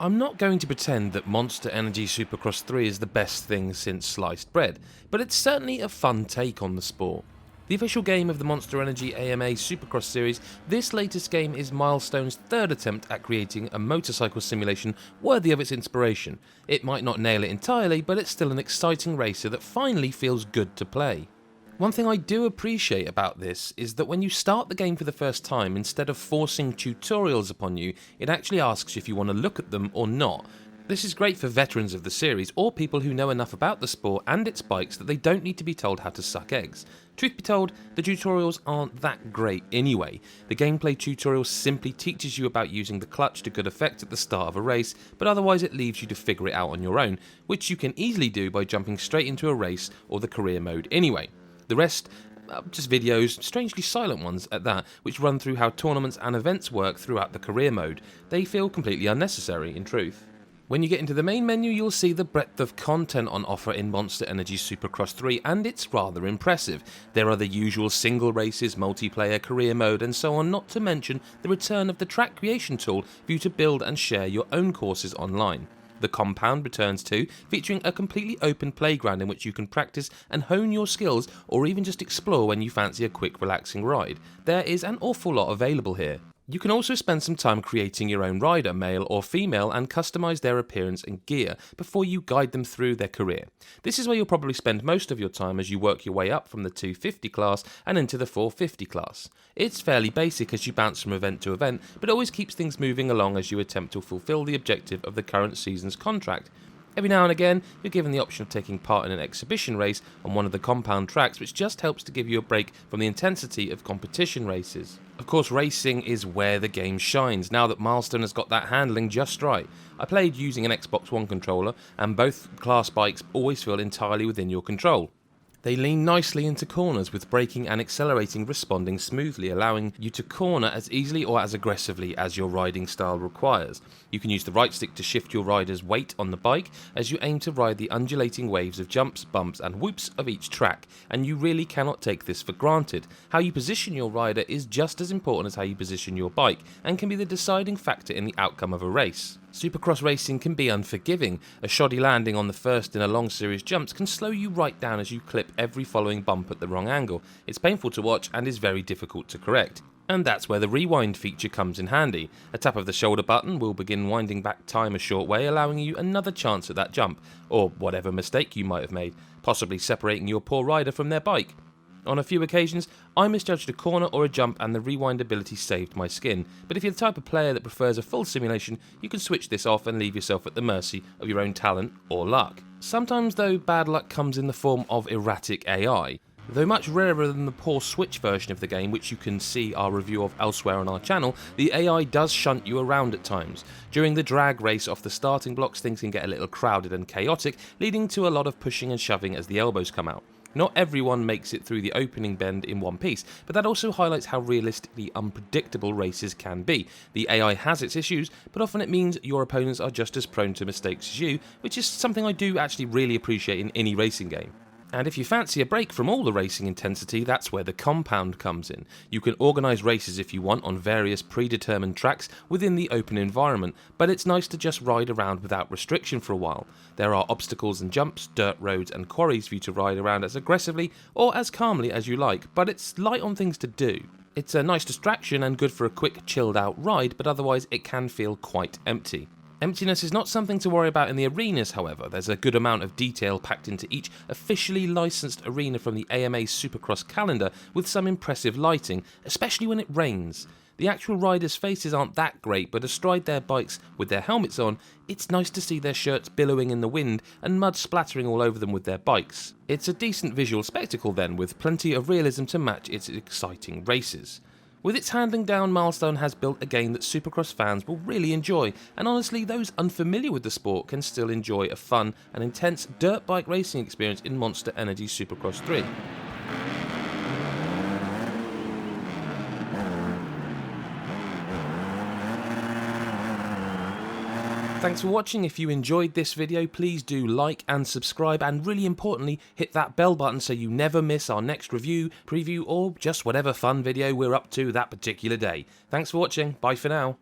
I'm not going to pretend that Monster Energy Supercross 3 is the best thing since sliced bread, but it's certainly a fun take on the sport. The official game of the Monster Energy AMA Supercross series, this latest game is Milestone's third attempt at creating a motorcycle simulation worthy of its inspiration. It might not nail it entirely, but it's still an exciting racer that finally feels good to play. One thing I do appreciate about this is that when you start the game for the first time, instead of forcing tutorials upon you, it actually asks you if you want to look at them or not. This is great for veterans of the series or people who know enough about the sport and its bikes that they don't need to be told how to suck eggs. Truth be told, the tutorials aren't that great anyway. The gameplay tutorial simply teaches you about using the clutch to good effect at the start of a race, but otherwise it leaves you to figure it out on your own, which you can easily do by jumping straight into a race or the career mode anyway. The rest, just videos, strangely silent ones at that, which run through how tournaments and events work throughout the career mode. They feel completely unnecessary, in truth. When you get into the main menu, you'll see the breadth of content on offer in Monster Energy Supercross 3, and it's rather impressive. There are the usual single races, multiplayer, career mode, and so on, not to mention the return of the track creation tool for you to build and share your own courses online. The compound returns too, featuring a completely open playground in which you can practice and hone your skills, or even just explore when you fancy a quick relaxing ride. There is an awful lot available here. You can also spend some time creating your own rider, male or female, and customize their appearance and gear before you guide them through their career. This is where you'll probably spend most of your time as you work your way up from the 250 class and into the 450 class. It's fairly basic as you bounce from event to event, but always keeps things moving along as you attempt to fulfill the objective of the current season's contract. Every now and again, you're given the option of taking part in an exhibition race on one of the compound tracks, which just helps to give you a break from the intensity of competition races. Of course, racing is where the game shines, now that Milestone has got that handling just right. I played using an Xbox One controller, and both class bikes always feel entirely within your control. They lean nicely into corners, with braking and accelerating responding smoothly, allowing you to corner as easily or as aggressively as your riding style requires. You can use the right stick to shift your rider's weight on the bike as you aim to ride the undulating waves of jumps, bumps and whoops of each track, and you really cannot take this for granted. How you position your rider is just as important as how you position your bike, and can be the deciding factor in the outcome of a race. Supercross racing can be unforgiving. A shoddy landing on the first in a long series jumps can slow you right down as you clip every following bump at the wrong angle. It's painful to watch and is very difficult to correct. And that's where the rewind feature comes in handy. A tap of the shoulder button will begin winding back time a short way, allowing you another chance at that jump, or whatever mistake you might have made, possibly separating your poor rider from their bike. On a few occasions, I misjudged a corner or a jump and the rewind ability saved my skin, but if you're the type of player that prefers a full simulation, you can switch this off and leave yourself at the mercy of your own talent or luck. Sometimes though, bad luck comes in the form of erratic AI. Though much rarer than the poor Switch version of the game, which you can see our review of elsewhere on our channel, the AI does shunt you around at times. During the drag race off the starting blocks, things can get a little crowded and chaotic, leading to a lot of pushing and shoving as the elbows come out. Not everyone makes it through the opening bend in one piece, but that also highlights how realistically unpredictable races can be. The AI has its issues, but often it means your opponents are just as prone to mistakes as you, which is something I do actually really appreciate in any racing game. And if you fancy a break from all the racing intensity, that's where the compound comes in. You can organise races if you want on various predetermined tracks within the open environment, but it's nice to just ride around without restriction for a while. There are obstacles and jumps, dirt roads and quarries for you to ride around as aggressively or as calmly as you like, but it's light on things to do. It's a nice distraction and good for a quick chilled out ride, but otherwise it can feel quite empty. Emptiness is not something to worry about in the arenas, however. There's a good amount of detail packed into each officially licensed arena from the AMA Supercross calendar, with some impressive lighting, especially when it rains. The actual riders' faces aren't that great, but astride their bikes with their helmets on, it's nice to see their shirts billowing in the wind and mud splattering all over them with their bikes. It's a decent visual spectacle then, with plenty of realism to match its exciting races. With its handling down, Milestone has built a game that Supercross fans will really enjoy, and honestly those unfamiliar with the sport can still enjoy a fun and intense dirt bike racing experience in Monster Energy Supercross 3. Thanks for watching. If you enjoyed this video, please do like and subscribe, and really importantly, hit that bell button so you never miss our next review, preview, or just whatever fun video we're up to that particular day. Thanks for watching. Bye for now.